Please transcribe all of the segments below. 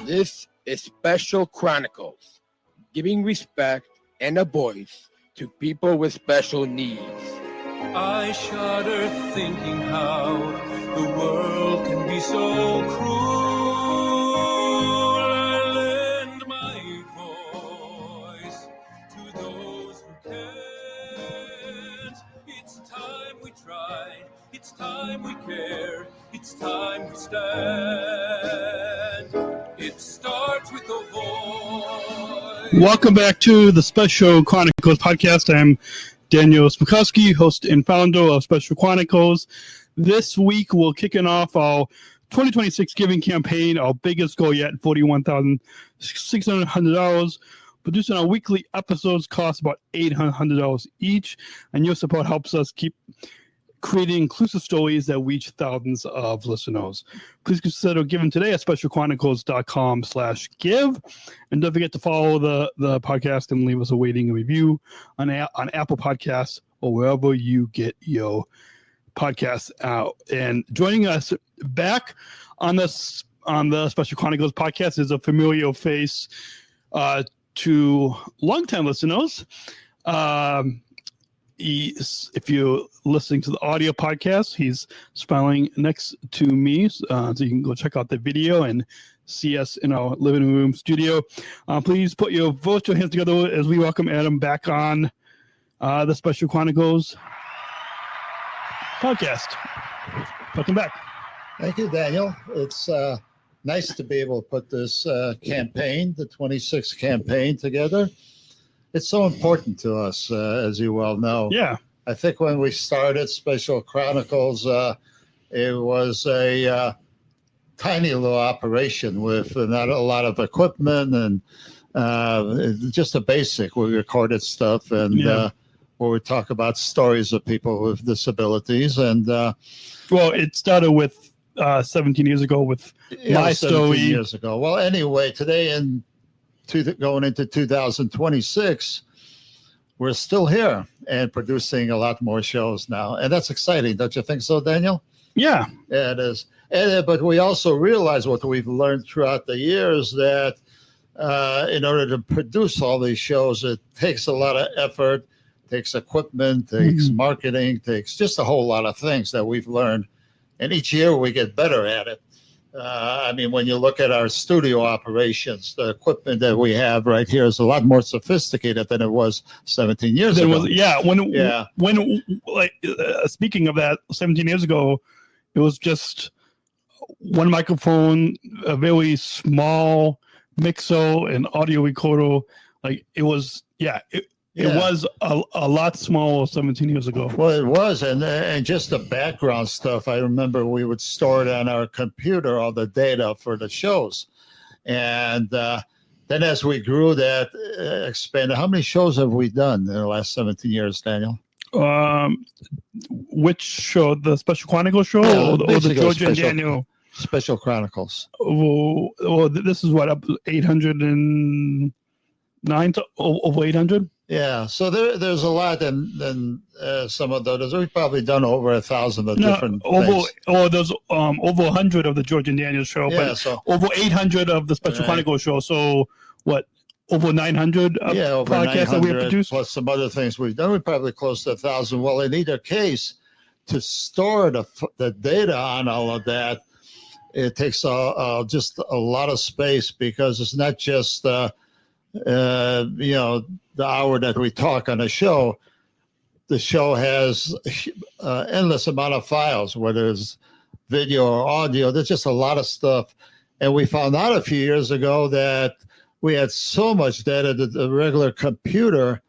This is Special Chronicles, giving respect and a voice to people with special needs. I shudder thinking how the world can be so cruel. I lend my voice to those who can't. It's time we try, it's time we care, it's time we stand. It starts with a voice. Welcome back to the Special Chronicles Podcast. I'm Daniel Smrokowski, host and founder of Special Chronicles. This week, we're kicking off our 2026 giving campaign, our biggest goal yet, $41,600. Producing our weekly episodes costs about $800 each, and your support helps us keep creating inclusive stories that reach thousands of listeners. Please consider giving today at specialchronicles.com/give. And don't forget to follow the podcast and leave us a rating and review on Apple Podcasts or wherever you get your podcasts out. And joining us back on the Special Chronicles podcast is a familiar face to longtime listeners. If you're listening to the audio podcast, he's smiling next to me, so you can go check out the video and see us in our living room studio. Please put your virtual hands together as we welcome Adam back on the Special Chronicles podcast. Welcome back. Thank you, Daniel. It's nice to be able to put this campaign, the 26 campaign, together. It's so important to us, as you well know. Yeah. I think when we started Special Chronicles, it was a tiny little operation with not a lot of equipment and just a basic. We recorded stuff and where we talk about stories of people with disabilities. And well, it started with 17 years ago with my story. Years ago. Well, anyway, today going into 2026, we're still here and producing a lot more shows now. And that's exciting. Don't you think so, Daniel? Yeah. Yeah, it is. But we also realize what we've learned throughout the years, that in order to produce all these shows, it takes a lot of effort, takes equipment, takes marketing, takes just a whole lot of things that we've learned. And each year we get better at it. I mean, when you look at our studio operations, the equipment that we have right here is a lot more sophisticated than it was 17 years ago. When speaking of that, 17 years ago, it was just one microphone, a very small mixer, and audio recorder. Like it was, it was a lot smaller 17 years ago. Well, it was, and just the background stuff. I remember we would store it on our computer, all the data for the shows. And then as we grew that, expanded. How many shows have we done in the last 17 years, Daniel? Which show? The Special Chronicles show or the George and Daniel? Special Chronicles. Well, this is what, up 809 to over 800? Yeah, so there's a lot, and some of those. We've probably done over 1,000 of different things. There's over 100 of the George and Daniel show, but so over 800 of the Special Chronicles show. So what, over 900 over podcasts that we have produced? Plus some other things we've done. We're probably close to 1,000. Well, in either case, to store the data on all of that, it takes just a lot of space, because it's not just the hour that we talk on a show. The show has endless amount of files, whether it's video or audio. There's just a lot of stuff. And we found out a few years ago that we had so much data that the regular computer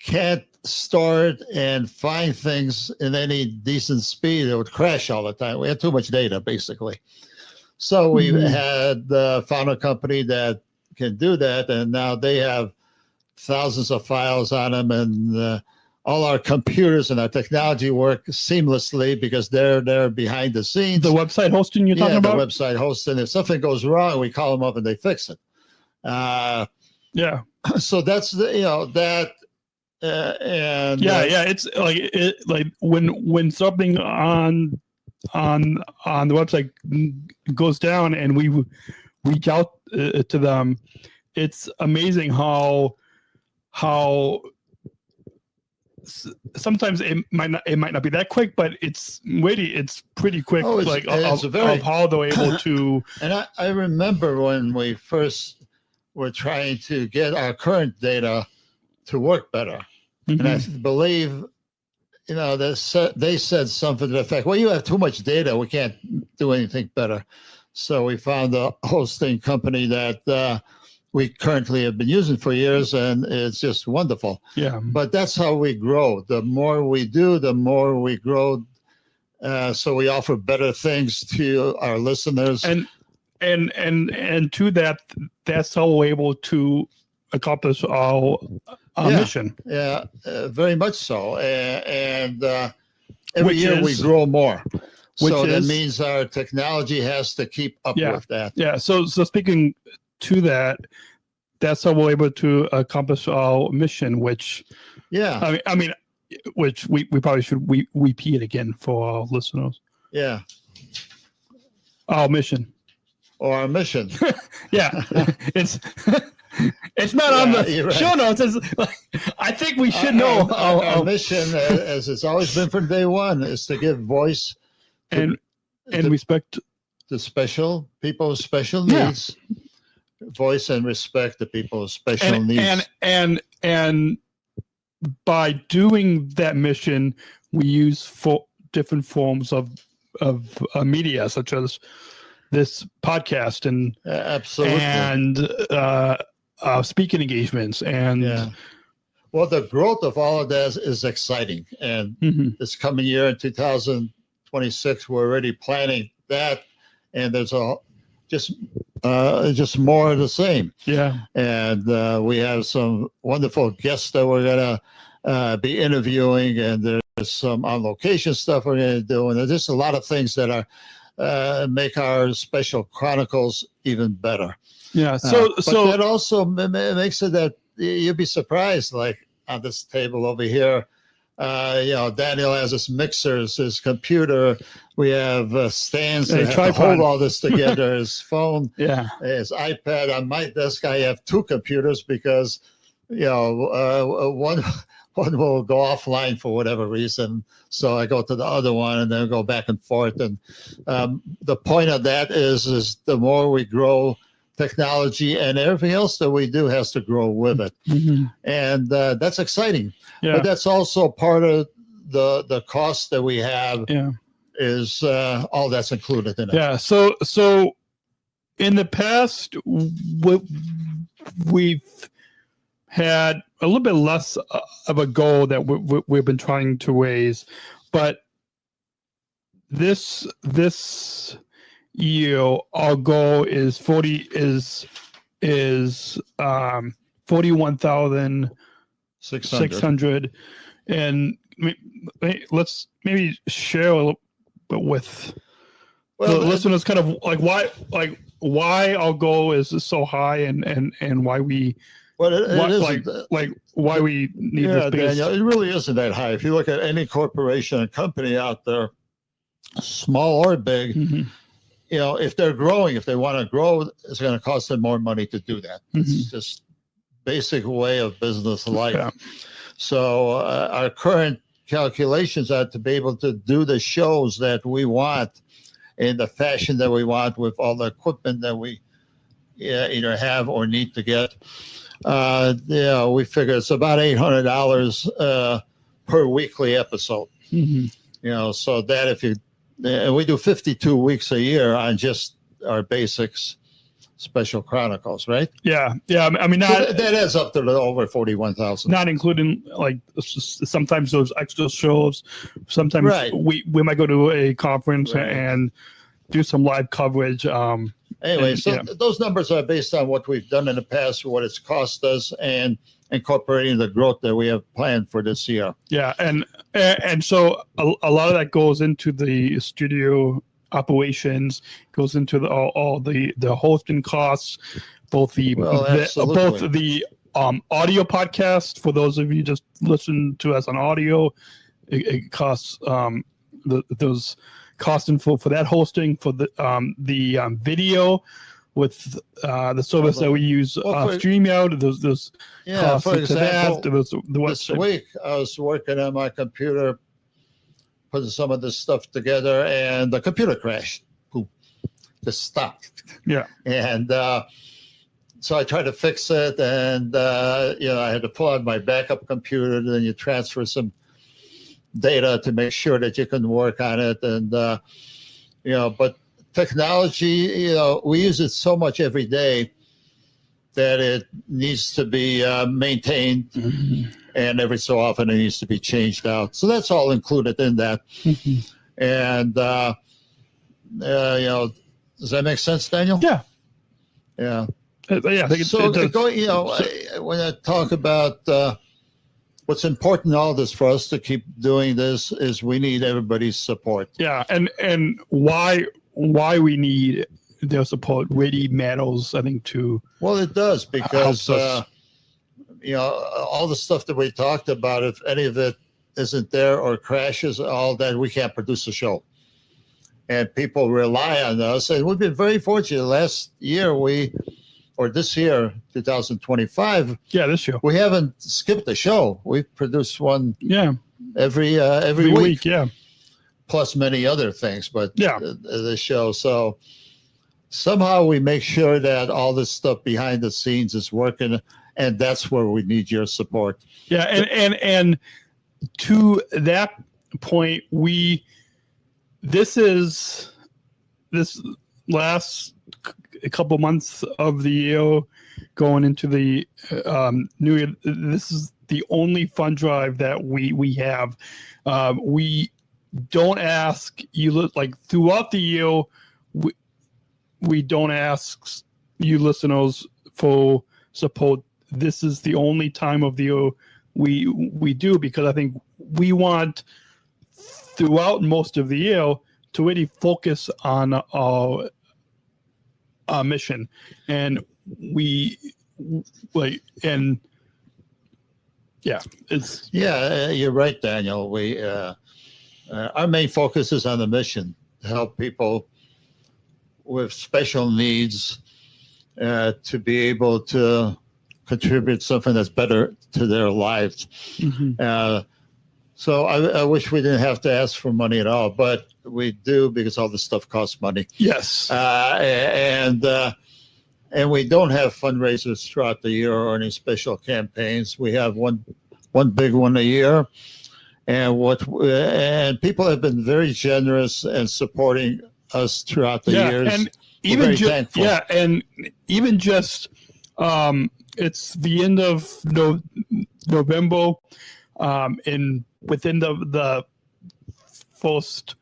can't store it and find things in any decent speed. It would crash all the time. We had too much data, basically. So we had found a company that can do that, and now they have thousands of files on them, and all our computers and our technology work seamlessly because they're behind the scenes. The website hosting you're talking about? Yeah, the website hosting. If something goes wrong, we call them up and they fix it. So that's that. It's like when something on the website goes down and we reach out to them. It's amazing how sometimes it might not be that quick, but it's pretty quick. Oh, of how they're able to. And I remember when we first were trying to get our current data to work better, and I believe, they said something to the effect, well, you have too much data, we can't do anything better. So we found a hosting company that we currently have been using for years, and it's just wonderful. Yeah. But that's how we grow. The more we do, the more we grow. So we offer better things to our listeners. And to that, that's how we're able to accomplish our mission. Yeah, very much so. And every year we grow more. So that means our technology has to keep up with that. Yeah. So speaking to that, that's how we're able to accomplish our mission, which, I mean, which we probably should repeat again for our listeners. Yeah. Our mission. Or our mission. Yeah. It's not on the show notes. I think we should know. Our mission, as it's always been from day one, is to give voice and respect to special people with special needs. Voice and respect to people with special needs. And by doing that mission, we use different forms of media, such as this podcast and absolutely and speaking engagements and well, the growth of all of that is exciting, and this coming year in 2026 we're already planning that, and there's just more of the same. And we have some wonderful guests that we're gonna be interviewing, and there's some on location stuff we're gonna do, and there's just a lot of things that are make our Special Chronicles even better. Yeah. So that also makes it that you'll be surprised. Like on this table over here, Daniel has his mixers, his computer. We have stands that have to hold all this together. His phone, his iPad. On my desk, I have two computers because one will go offline for whatever reason. So I go to the other one and then go back and forth. And the point of that is the more we grow technology, and everything else that we do has to grow with it. And that's exciting. But that's also part of the cost that we have is all that's included in it. Yeah. So in the past, we've had a little bit less of a goal that we've been trying to raise, but this year our goal is 41,600, and let's maybe share a little bit with the listeners, kind of like why our goal is so high and why we. Well, it isn't why we need this biggest... Daniel, it really isn't that high. If you look at any corporation and company out there, small or big, if they're growing, if they want to grow, it's going to cost them more money to do that. It's just basic way of business life. Yeah. So our current calculations are to be able to do the shows that we want in the fashion that we want, with all the equipment that we either have or need to get. We figure it's about $800 per weekly episode. So that we do 52 weeks a year on just our basics Special Chronicles, right? Yeah. I mean, that adds up to over 41,000. Not including sometimes those extra shows. Sometimes we might go to a conference and do some live coverage. Anyway, those numbers are based on what we've done in the past, what it's cost us, and incorporating the growth that we have planned for this year. Yeah, and so a lot of that goes into the studio operations, goes into all the hosting costs, both the audio podcast. For those of you just listen to us on audio, it costs those costing for that hosting, for the video. with the service that we use, StreamYard. Those costs for example, to that, the this website. week I was working on my computer, putting some of this stuff together, and the computer crashed. Boom, just stopped. Yeah, and so I tried to fix it, and I had to pull out my backup computer. Then you transfer some data to make sure that you can work on it, and but technology, we use it so much every day that it needs to be maintained, and every so often it needs to be changed out. So that's all included in that. And does that make sense, Daniel? Yeah. Yeah. Yeah. I think So, it does. when I talk about what's important in all this for us to keep doing this is we need everybody's support. Yeah, and why we need their support really matters, I think, too. Well, it does, because helps us. all the stuff that we talked about, if any of it isn't there or crashes, all that, we can't produce a show. And people rely on us, and we've been very fortunate. Last year, this year, 2025. Yeah, this year we haven't skipped a show. We've produced one. Yeah, every week. Yeah, plus many other things, but yeah, the show. So somehow we make sure that all this stuff behind the scenes is working, and that's where we need your support. Yeah, and to that point, this last a couple months of the year going into the new year, this is the only fund drive that we have. We don't ask you, like, throughout the year, we don't ask you listeners for support. This is the only time of the year we do, because I think we want throughout most of the year to really focus on our mission, and you're right, Daniel. We our main focus is on the mission to help people with special needs to be able to contribute something that's better to their lives. So I wish we didn't have to ask for money at all, but we do, because all this stuff costs money. Yes. And we don't have fundraisers throughout the year or any special campaigns. We have one big one a year. And people have been very generous and supporting us throughout the years. And even just it's the end of November, and within the first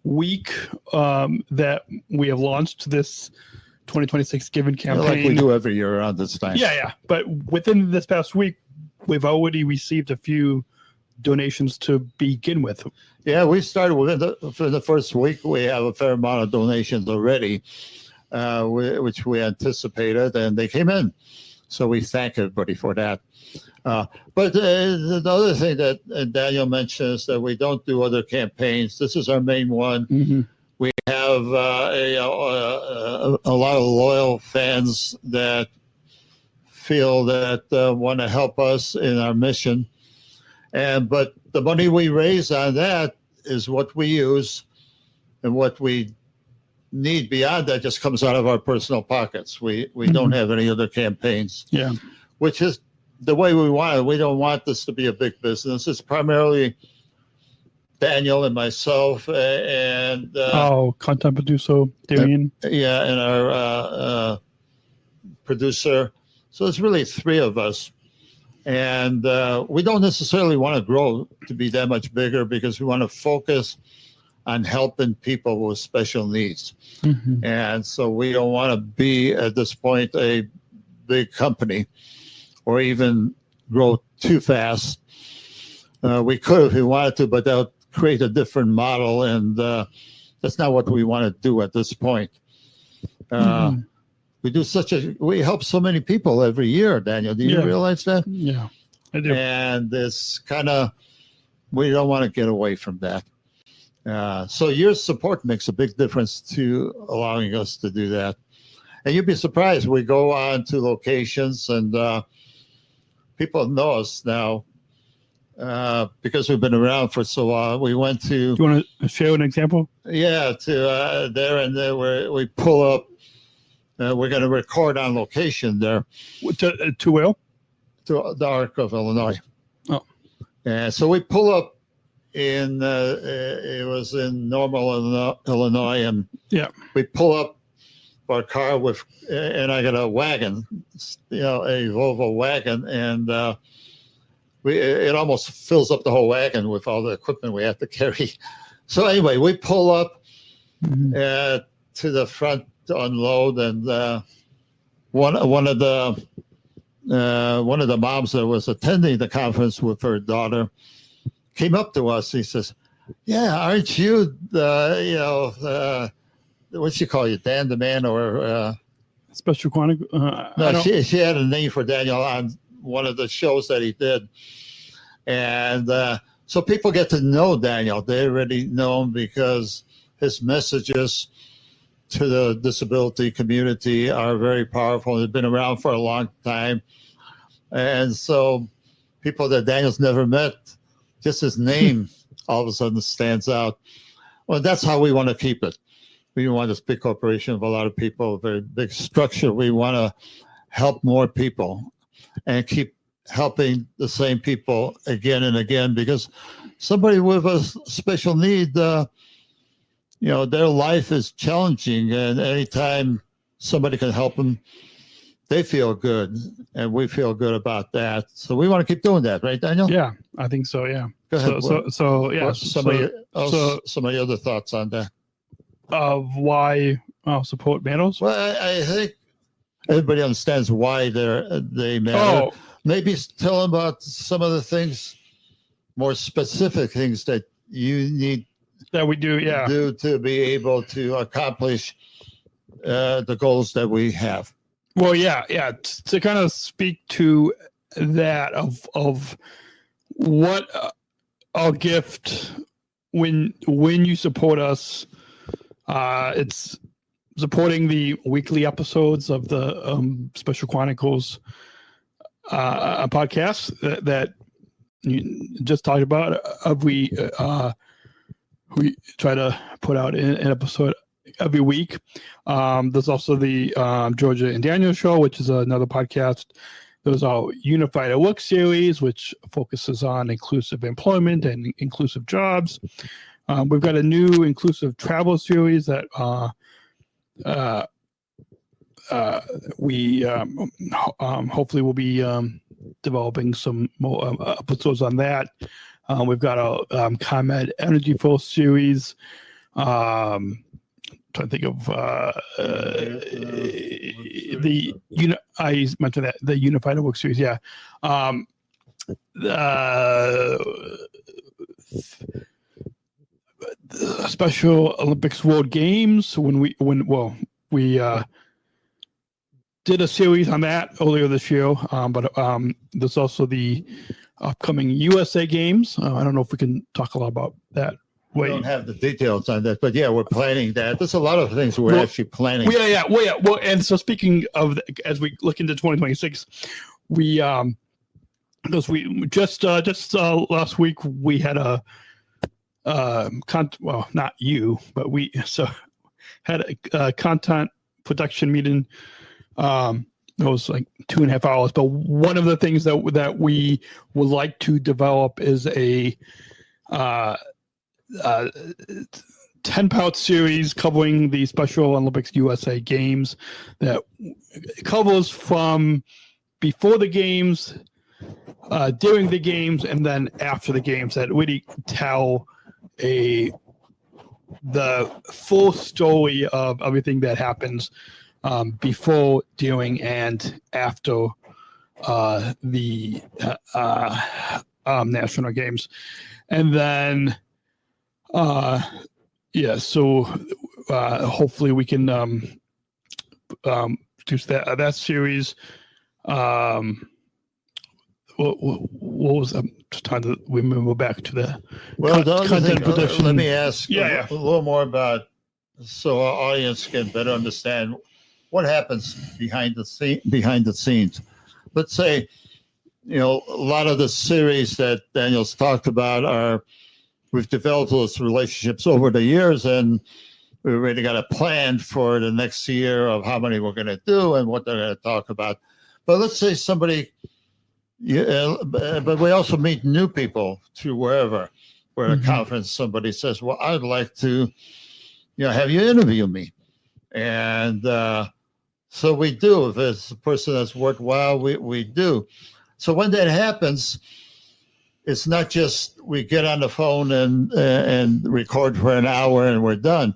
week that we have launched this 2026 Giving campaign, like we do every year around this time. Yeah. But within this past week, we've already received a few donations to begin with. Yeah, we started for the first week. We have a fair amount of donations already, which we anticipated, and they came in. So we thank everybody for that. But the other thing that Daniel mentioned is that we don't do other campaigns. This is our main one. We have a lot of loyal fans that feel that want to help us in our mission. But the money we raise on that is what we use, and what we need beyond that just comes out of our personal pockets. We don't have any other campaigns. Yeah, which is the way we want it. We don't want this to be a big business. It's primarily Daniel and myself and content producer Darian. And our producer. So it's really three of us. And we don't necessarily want to grow to be that much bigger, because we want to focus on helping people with special needs. And so we don't want to be, at this point, a big company or even grow too fast. We could if we wanted to, but that would create a different model. And that's not what we want to do at this point. We help so many people every year, Daniel. Do you realize that? Yeah, I do. And it's kind of, we don't want to get away from that. So your support makes a big difference to allowing us to do that. And you'd be surprised. We go on to locations, and people know us now because we've been around for so long. We went to. Do you want to share an example? Yeah, to there and there where we pull up. We're going to record on location there. To where? To the Arc of Illinois. Oh. And so we pull up in, it was in Normal, Illinois, and yeah, we pull up our car with, and I got a wagon, a Volvo wagon, and it almost fills up the whole wagon with all the equipment we have to carry. So anyway, we pull up to the front to unload, and one of the moms that was attending the conference with her daughter came up to us. He says, "Yeah, aren't you what you call you, Dan the Man, or Special Chronicles?" No, she had a name for Daniel on one of the shows that he did, and so people get to know Daniel. They already know him because his messages to the disability community are very powerful. They've been around for a long time. And so people that Daniel's never met, just his name all of a sudden stands out. Well, that's how we want to keep it. We don't want this big corporation of a lot of people, a very big structure. We want to help more people and keep helping the same people again and again, because somebody with a special need, their life is challenging, and anytime somebody can help them, they feel good, and we feel good about that. So we want to keep doing that, right, Daniel? Yeah, I think so. Yeah. Go ahead. So yeah. Some of your other thoughts on that? Of why support matters? Well, I think everybody understands why they matter. Oh. Maybe tell them about some of the things, more specific things that you need that we do to be able to accomplish the goals that we have. Well, yeah. To kind of speak to that of what our gift when you support us, it's supporting the weekly episodes of the Special Chronicles podcast that you just talked about. We try to put out an episode every week. There's also the Georgia and Daniel Show, which is another podcast. There's our Unified at Work series, which focuses on inclusive employment and inclusive jobs. We've got a new inclusive travel series that we hopefully will be developing some more episodes on that. We've got a ComEd Energy Full series. Trying to think of I mentioned that the Unified at Work series. Yeah. The Special Olympics World Games, when we did a series on that earlier this year, but there's also the upcoming USA Games. I don't know if we can talk a lot about that. We don't have the details on that, but yeah, we're planning that. There's a lot of things we're actually planning. Well, and so speaking of, as we look into 2026, we because we just last week we had a not you, but we had a content production meeting. It was like 2.5 hours, but one of the things that we would like to develop is a 10-part series covering the Special Olympics USA Games that covers from before the games, during the games, and then after the games, that really tell the full story of everything that happens before, during, and after the national games. And then so hopefully we can produce that series. What was I'm just trying to remember back to the content production. Let me ask a little more about, so our audience can better understand what happens behind the scenes. Let's say, a lot of the series that Daniel's talked about we've developed those relationships over the years, and we already got a plan for the next year of how many we're going to do and what they're going to talk about. But let's say but we also meet new people through wherever. We're at a conference, somebody says, well, I'd like to, have you interview me. And so we do. If it's a person that's worked well, we do. So when that happens, it's not just we get on the phone and record for an hour and we're done.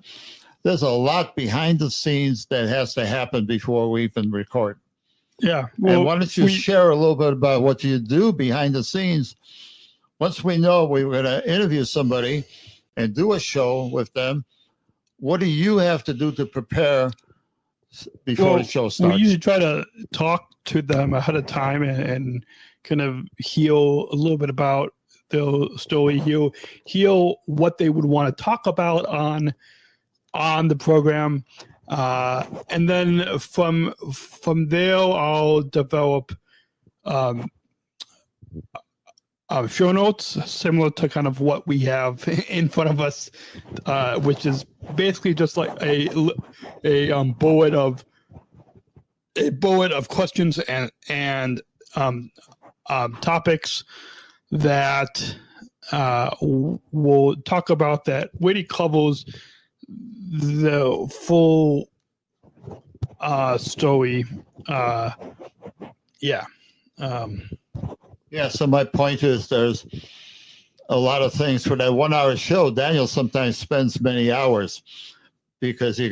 There's a lot behind the scenes that has to happen before we even record. Yeah. Well, and why don't you share a little bit about what you do behind the scenes? Once we know we were going to interview somebody and do a show with them, what do you have to do to prepare before the show starts? We usually try to talk to them ahead of time and kind of heal a little bit about the story, heal what they would want to talk about on the program. And then from there, I'll develop show notes similar to kind of what we have in front of us, which is basically just like a bullet of questions and topics that we'll talk about that really covers the full story. So my point is there's a lot of things for that 1 hour show. Daniel sometimes spends many hours because he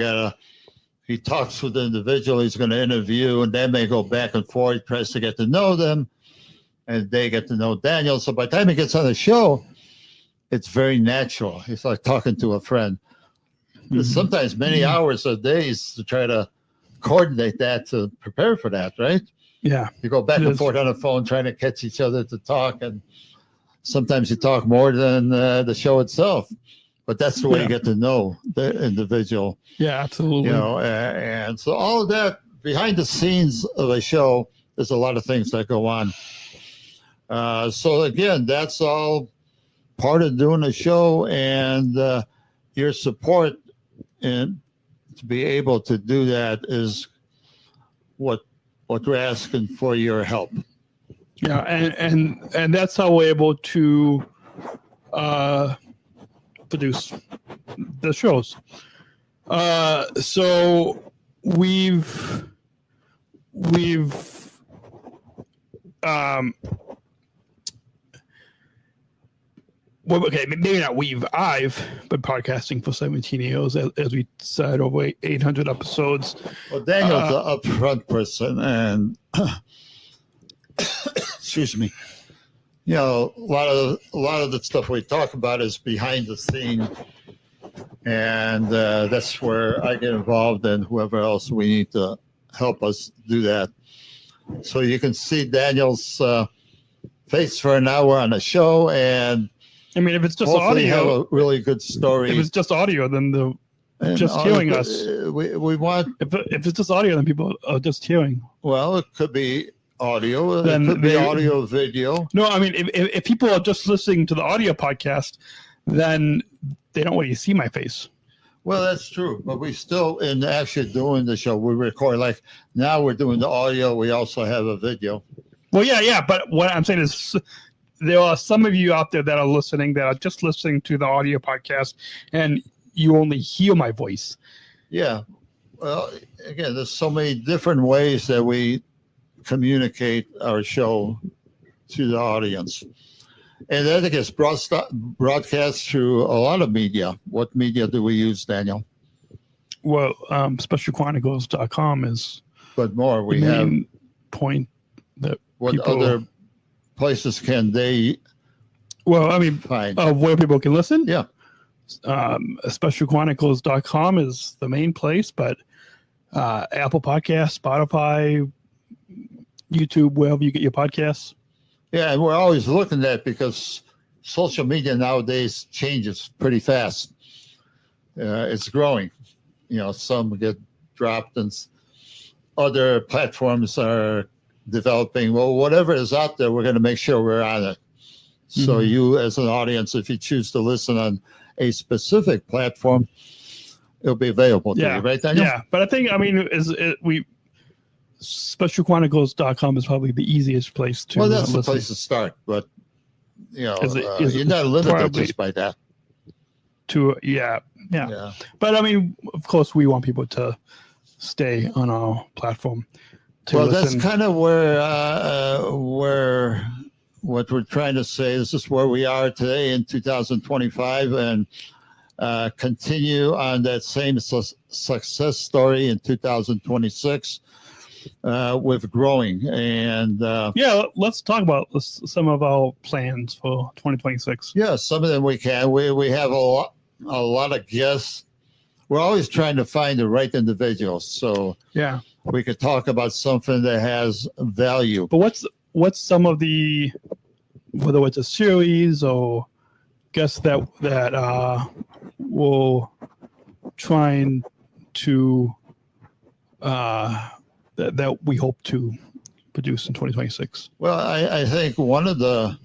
talks with the individual he's going to interview, and they may go back and forth, tries to get to know them, and they get to know Daniel. So by the time he gets on the show, it's very natural. He's like talking to a friend. There's sometimes many hours or days to try to coordinate that, to prepare for that, right? Yeah. You go back and forth on the phone trying to catch each other to talk, and sometimes you talk more than the show itself. But that's the way you get to know the individual. Yeah, absolutely. And so all of that behind the scenes of a show, there's a lot of things that go on. So again, that's all part of doing a show, and your support and to be able to do that is what we're asking for, your help. Yeah, and that's how we're able to produce the shows. So we've well, okay, maybe not we've. I've been podcasting for 17 years, as we said, over 800 episodes. Well, Daniel's an upfront person, and excuse me. A lot of the stuff we talk about is behind the scene, and that's where I get involved, and whoever else we need to help us do that. So you can see Daniel's face for an hour on a show, and I mean, if it's just hopefully audio, have a really good story. If it's just audio, then hearing us. We want. If it's just audio, then people are just hearing. Well, it could be audio. Then it could be audio, video. No, I mean, if people are just listening to the audio podcast, then they don't really see my face. Well, that's true, but we still, in actually doing the show, we record. Like now, we're doing the audio. We also have a video. Well, yeah. But what I'm saying is, there are some of you out there that are listening that are just listening to the audio podcast, and you only hear my voice. Yeah. Well, again, there's so many different ways that we communicate our show to the audience. And I think it's broadcast through a lot of media. What media do we use, Daniel? Well, specialchronicles.com is but more. We the have main point that what people, other places can they find where people can listen? Yeah. Specialchronicles.com is the main place, but Apple Podcasts, Spotify, YouTube, wherever you get your podcasts. Yeah, and we're always looking at, because social media nowadays changes pretty fast. It's growing. Some get dropped, and other platforms are developing. Well, whatever is out there, we're going to make sure we're on it. So you, as an audience, if you choose to listen on a specific platform, it'll be available to you, right, Daniel? Yeah, but I think, specialchronicles.com is probably the easiest place to Well, that's the listen. place to start, but you're Is not limited probably just by that. Yeah. But of course, we want people to stay on our platform. That's kind of where what we're trying to say. This is where we are today in 2025, and continue on that same success story in 2026 with growing. And let's talk about some of our plans for 2026. Yeah, some of them we can. We have a lot of guests. We're always trying to find the right individuals. So yeah, we could talk about something that has value. But what's some of the, whether it's a series or guests that will trying to that we hope to produce in 2026? Well, I think one of the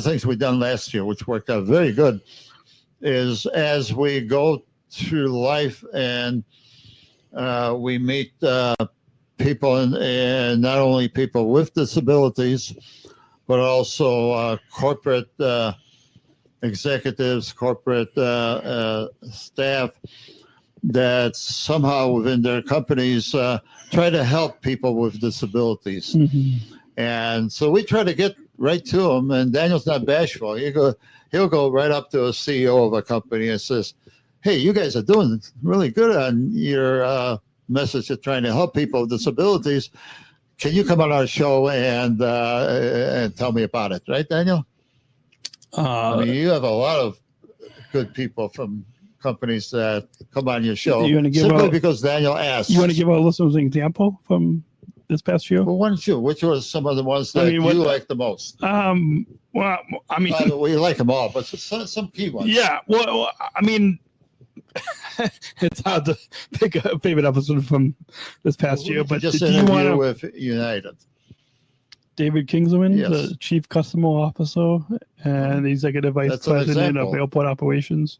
things we done last year, which worked out very good, is as we go through life and we meet people and not only people with disabilities, but also corporate executives, corporate staff that somehow within their companies try to help people with disabilities. And so we try to get right to them, and Daniel's not bashful. He'll go right up to a CEO of a company and says, "Hey, you guys are doing really good on your message of trying to help people with disabilities. Can you come on our show and tell me about it?" Right, Daniel? You have a lot of good people from companies that come on your show simply because Daniel asked. You want to give our listeners an example from this past year? Well, why don't you? Which were some of the ones that you like the most? We like them all, but some key ones. Yeah. Well, it's hard to pick a favorite episode from this past year. But just interview with United. David Kingsman, the Chief Customer Officer and Executive Vice President of Airport Operations.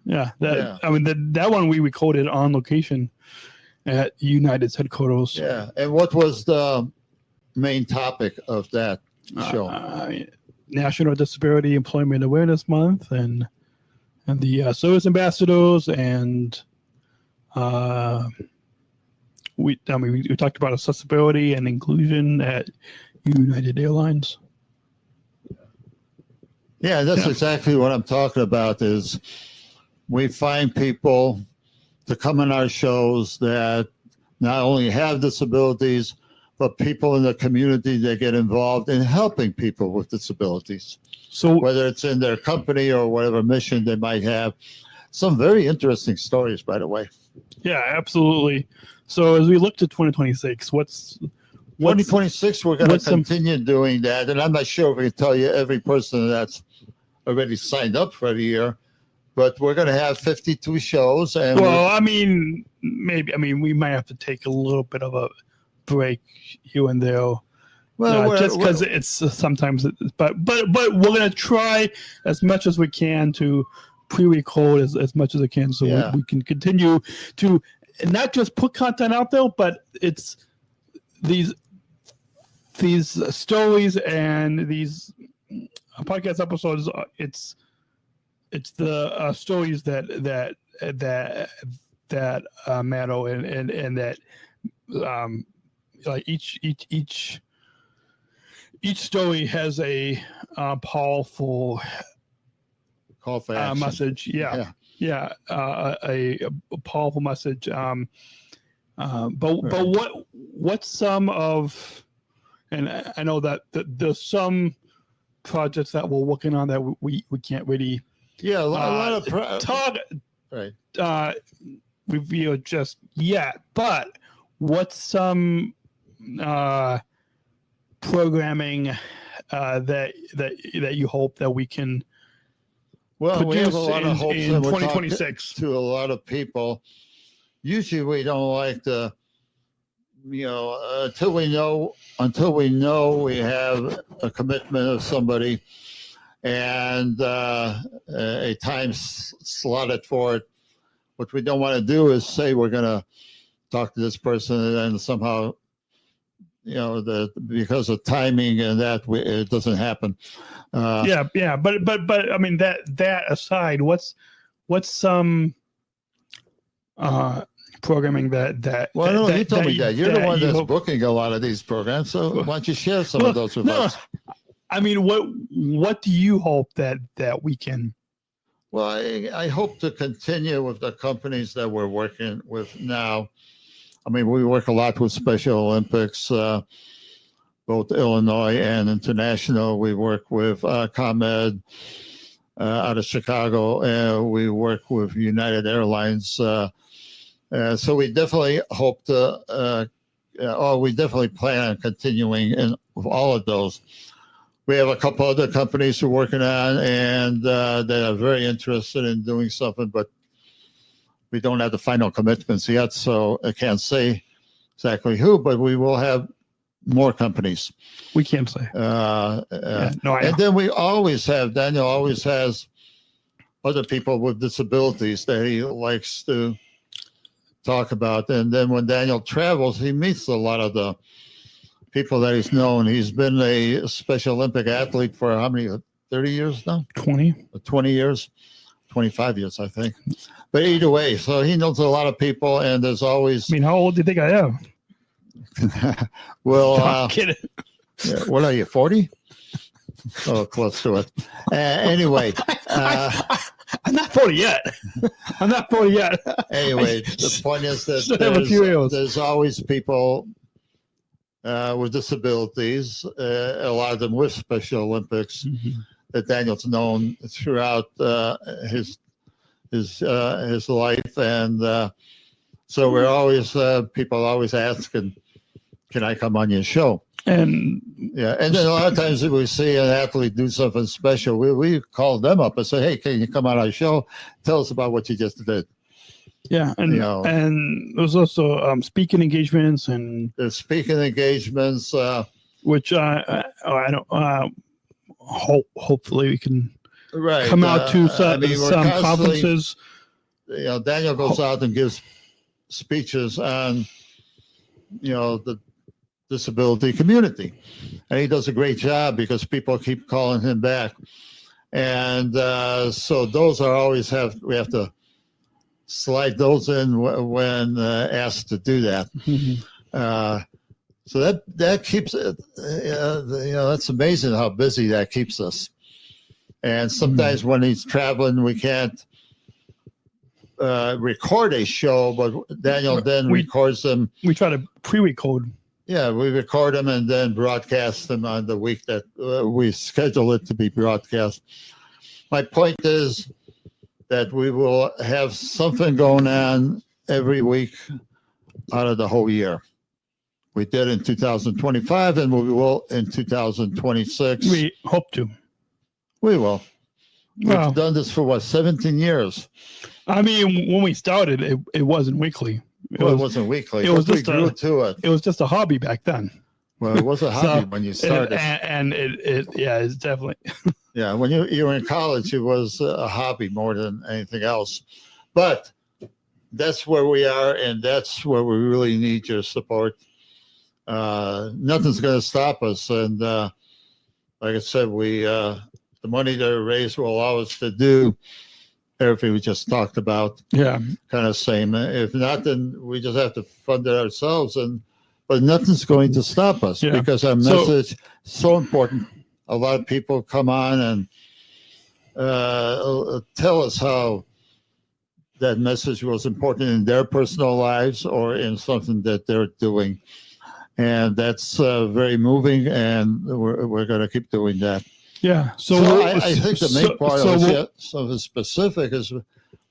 That one we recorded on location at United's headquarters. Yeah, and what was the main topic of that show? National Disability Employment Awareness Month and the service ambassadors, and we talked about accessibility and inclusion at United Airlines. Yeah, that's exactly what I'm talking about. Is we find people to come on our shows that not only have disabilities, but people in the community that get involved in helping people with disabilities. So whether it's in their company or whatever mission they might have. Some very interesting stories, by the way. Yeah, absolutely. So as we look to 2026, 2026, we're going to continue doing that. And I'm not sure if we can tell you every person that's already signed up for the year, but we're going to have 52 shows. And maybe we might have to take a little bit of a break here and there. Well, just because it's sometimes, but we're going to try as much as we can to pre-record as much as we can, so we can continue to not just put content out there, but it's these stories and these podcast episodes. It's the stories that matter, and that like each story has a powerful call for action message. A powerful message. But what's some of, and I know that there's some projects that we're working on that we can't really a lot of talk reveal just yet. But what's some programming that you hope that we can produce we have a lot of hopes in 2026 to a lot of people. Usually we don't like to until we know we have a commitment of somebody and a time slotted for it. What we don't want to do is say we're going to talk to this person and then somehow, because of timing and that it doesn't happen. But I mean that aside, what's some programming that well, that, you told me that you're the one that's hope... booking a lot of these programs, so why don't you share some of those with us? I mean, what do you hope that we can? Well, I hope to continue with the companies that we're working with now. I mean, we work a lot with Special Olympics, both Illinois and international. We work with ComEd out of Chicago, and we work with United Airlines. So we definitely hope to, we definitely plan on continuing with all of those. We have a couple other companies we're working on, and they are very interested in doing something, but we don't have the final commitments yet, so I can't say exactly who, but we will have more companies. We can't say. And then we always have, Daniel always has other people with disabilities that he likes to talk about. And then when Daniel travels, he meets a lot of the people that he's known. He's been a Special Olympic athlete for how many, 30 years now? 20 years, 25 years, I think. But either way, so he knows a lot of people, and there's always... I mean, how old do you think I am? Well, I'm kidding. What are you, 40? Oh, close to it. Anyway. I'm not 40 yet. Anyway, the point is that there's always people with disabilities, a lot of them with Special Olympics, that Daniel's known throughout his life, and so we're always people always asking, "Can I come on your show?" And then a lot of times if we see an athlete do something special, we call them up and say, "Hey, can you come on our show? Tell us about what you just did." Yeah, and and there's also speaking engagements and there's speaking engagements, which I don't. Hopefully we can come out to some conferences. Daniel goes out and gives speeches on the disability community, and he does a great job because people keep calling him back, and so those are always we have to slide those in when asked to do that. So that keeps it. That's amazing how busy that keeps us. And sometimes when he's traveling, we can't record a show, but Daniel then records them. We try to pre-record. Yeah, we record them and then broadcast them on the week that we schedule it to be broadcast. My point is that we will have something going on every week out of the whole year. We did in 2025, and we will in 2026. We hope to. We will. We've done this for 17 years. I mean, when we started, it wasn't weekly. It wasn't weekly. We grew to it. It was just a hobby back then. Well, it was a hobby when you started. And it's definitely. Yeah, when you were in college, it was a hobby more than anything else. But that's where we are, and that's where we really need your support. Nothing's going to stop us. And like I said, the money that we raise will allow us to do everything we just talked about. Yeah. Kind of same. If not, then we just have to fund it ourselves. But nothing's going to stop us because our message is so important. A lot of people come on and tell us how that message was important in their personal lives or in something that they're doing. And that's very moving, and we're going to keep doing that. Yeah. So I think the main part of the specific is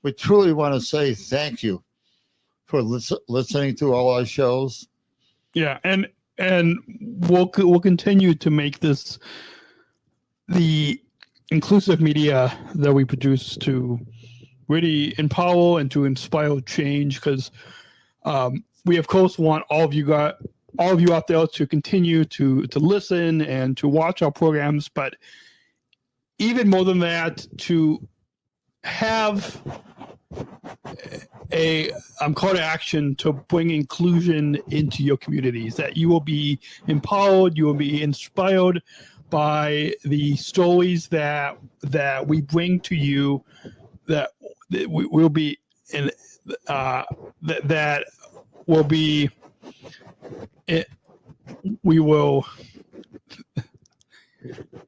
we truly want to say thank you for listening to all our shows. Yeah, and we'll continue to make this the inclusive media that we produce to really empower and to inspire change, because we of course want all of you all of you out there to continue to listen and to watch our programs, but even more than that, to have a call to action to bring inclusion into your communities, that you will be empowered, you will be inspired by the stories that we bring to you, that we will be in that will be it. We will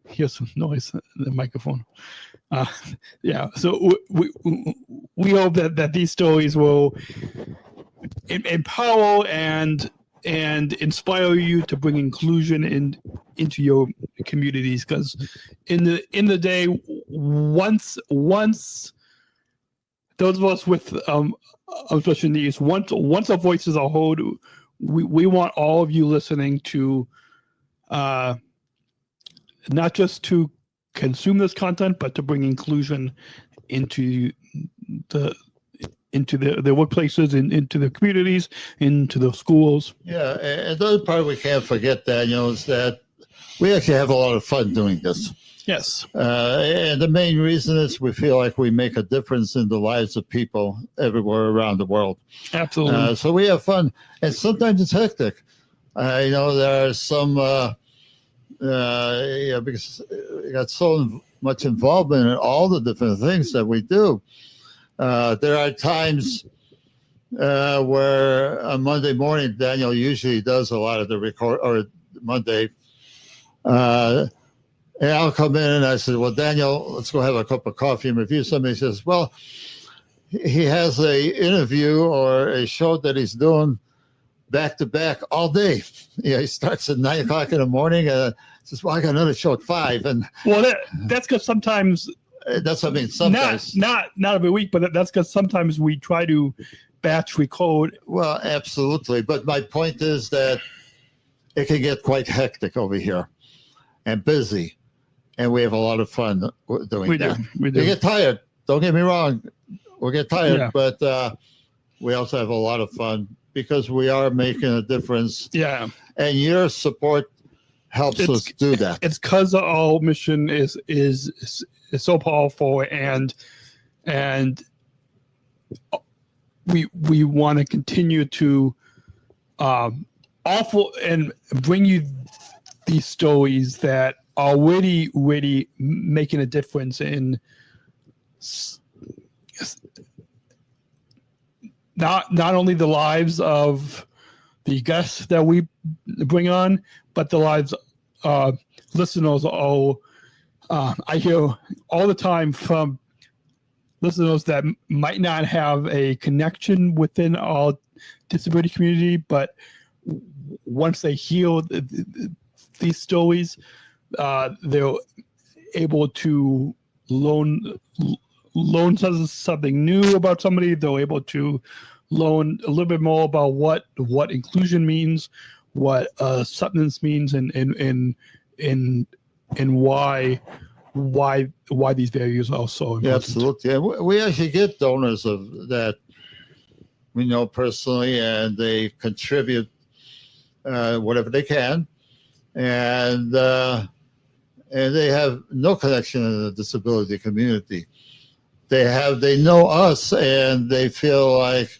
hear some noise in the microphone. So we hope that these stories will empower and inspire you to bring inclusion into your communities, because in the day, once those of us with special needs, once our voices are heard, we want all of you listening to not just to consume this content, but to bring inclusion into the workplaces, into the communities, into the schools. Yeah, and the other part we can't forget, Daniel, is that we actually have a lot of fun doing this. Yes. And the main reason is we feel like we make a difference in the lives of people everywhere around the world. Absolutely. So we have fun, and sometimes it's hectic. There are some, because we got so much involvement in all the different things that we do. There are times where on Monday morning, Daniel usually does a lot of the record, or Monday. And I'll come in and I said, well, Daniel, let's go have a cup of coffee and review. Somebody says, well, he has a interview or a show that he's doing back to back all day. Yeah, he starts at 9 o'clock in the morning and says, well, I got another show at 5. And well, that's because sometimes that's what I mean. Sometimes not every week, but that's because sometimes we try to batch record. Well, absolutely. But my point is that it can get quite hectic over here and busy. And we have a lot of fun doing that. We do. We get tired. Don't get me wrong. We'll get tired, but we also have a lot of fun because we are making a difference. Yeah. And your support helps us do that. It's because our mission is so powerful, and we want to continue to offer and bring you these stories that are really making a difference in not only the lives of the guests that we bring on, but the lives of listeners. I hear all the time from listeners that might not have a connection within our disability community, but once they hear these stories, they're able to learn something new about somebody. They're able to learn a little bit more about what inclusion means, what acceptance means, and why these values are so important. Yeah, absolutely. And we actually get donors of that we know personally, and they contribute whatever they can, and they have no connection in the disability community. They know us, and they feel like,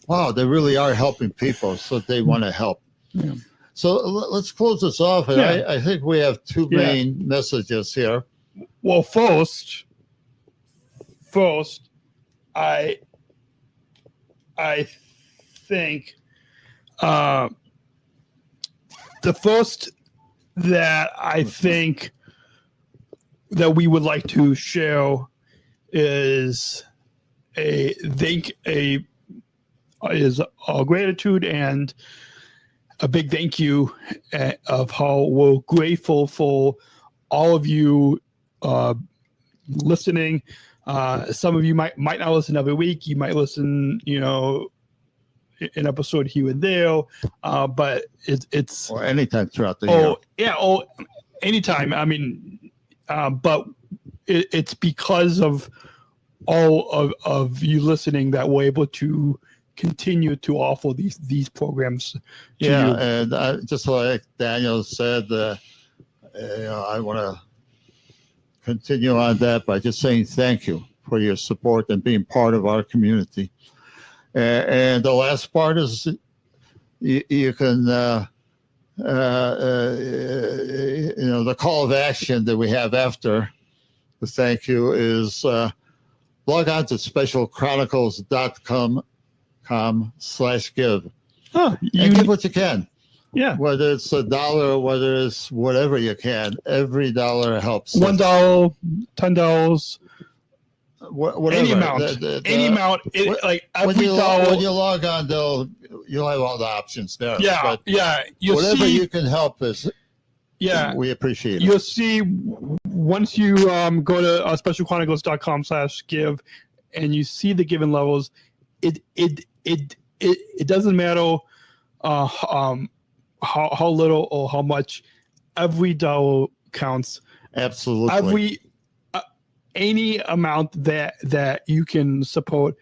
wow, they really are helping people, so they want to help. Yeah. So let's close this off, and I think we have two main messages here. Well, first, I think the first that I think that we would like to share is our gratitude and a big thank you of how we're grateful for all of you listening. Some of you might not listen every week. You might listen, an episode here and there, but it's or anytime throughout the year. Yeah, anytime. I mean, but it's because of all of you listening that we're able to continue to offer these programs to Yeah, you. and just like Daniel said, I want to continue on that by just saying thank you for your support and being part of our community. And the last part is you can, the call of action that we have after the thank you is log on to specialchronicles.com/give. Oh, And give what you can. yeah. Whether it's $1, whether it's whatever you can, every dollar helps. $1, $10, Whatever. any amount, like every dollar. When you log on, you'll have all the options there. Yeah, But You'll whatever see, you can help us. Yeah, we appreciate it. You'll see once you go to specialchronicles.com/give and you see the given levels. It doesn't matter how little or how much. Every dollar counts. Absolutely. Any amount that you can support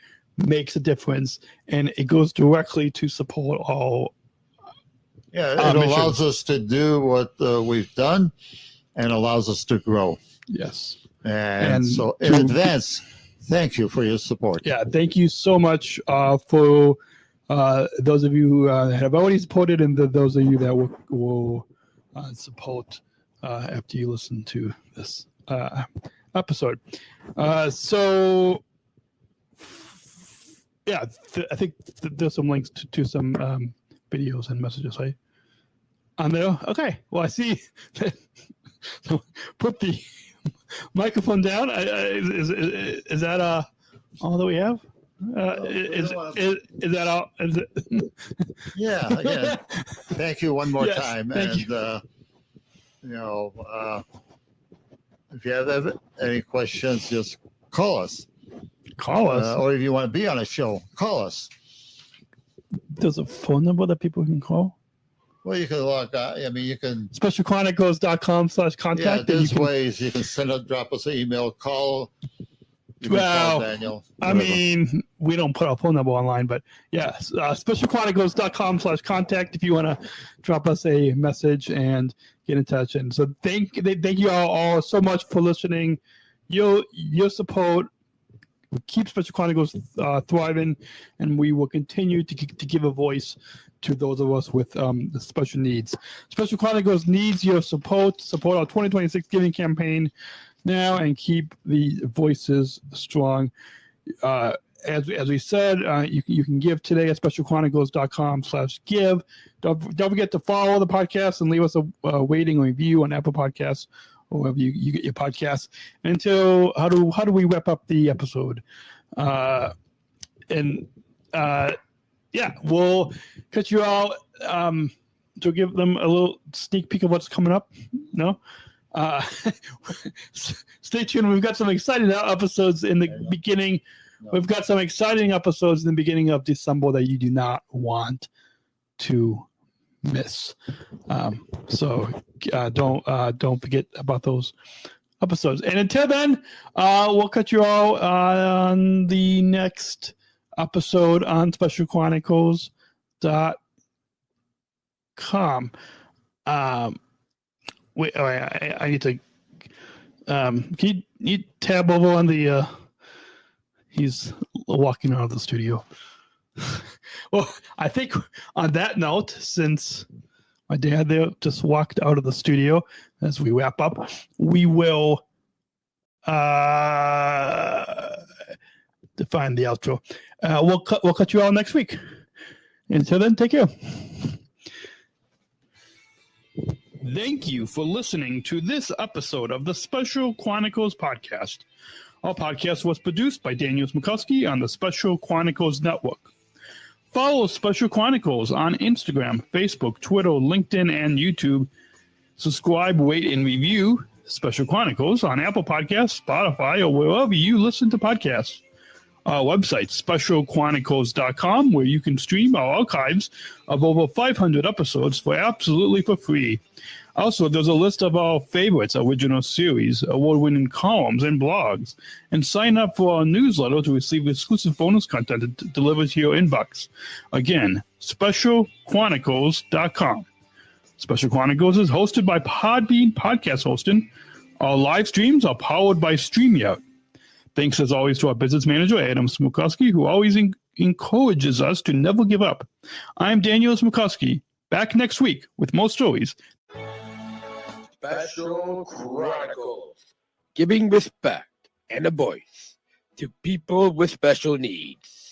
makes a difference, and it goes directly to support all. Yeah, it allows us to do what we've done, and allows us to grow. Yes, and so in advance, thank you for your support. Yeah, thank you so much for those of you who have already supported, and those of you that will support after you listen to this episode. I think there's some links to some videos and messages right on there. Okay, well, I see. So put the microphone down. Is that all that we have? Is that all? Is it? Yeah. Again, thank you one more time, and if you have any questions, just call us. Or if you want to be on a show, call us. There's a phone number that people can call? Well, you can log on. I mean, you can. Specialchronicles.com/contact. Yeah, there's ways. You can drop us an email, call. Well, Daniel, I mean, we don't put our phone number online, but yes, specialchronicles.com/contact if you want to drop us a message and get in touch. And so thank you all so much for listening. Your support will keep Special Chronicles thriving, and we will continue to give a voice to those of us with the special needs. Special Chronicles needs your support our 2026 giving campaign now and keep the voices strong. As we said, you can give today at specialchronicles.com/give. Don't forget to follow the podcast and leave us a rating or review on Apple Podcasts or wherever you get your podcasts. And until how do we wrap up the episode? We'll cut you out to give them a little sneak peek of what's coming up. No. Stay tuned. We've got some exciting episodes in the beginning. We've got some exciting episodes in the beginning of December that you do not want to miss. So don't forget about those episodes. And until then, we'll catch you all on the next episode on specialchronicles.com. Wait, I need to. Can you tab over on the? He's walking out of the studio. Well, I think on that note, since my dad there just walked out of the studio, as we wrap up, we will define the outro. We'll cut you all next week. Until then, take care. Thank you for listening to this episode of the Special Chronicles Podcast. Our podcast was produced by Daniel Smrokowski on the Special Chronicles Network. Follow Special Chronicles on Instagram, Facebook, Twitter, LinkedIn, and YouTube. Subscribe, rate, and review Special Chronicles on Apple Podcasts, Spotify, or wherever you listen to podcasts. our website, specialchronicles.com, where you can stream our archives of over 500 episodes for absolutely for free. Also, there's a list of our favorites, original series, award-winning columns, and blogs. And sign up for our newsletter to receive exclusive bonus content delivered to your inbox. Again, specialchronicles.com. Special Chronicles is hosted by Podbean Podcast Hosting. Our live streams are powered by StreamYard. Thanks, as always, to our business manager, Adam Smrokowski, who always encourages us to never give up. I'm Daniel Smrokowski, back next week with more stories. Special Chronicles, giving respect and a voice to people with special needs.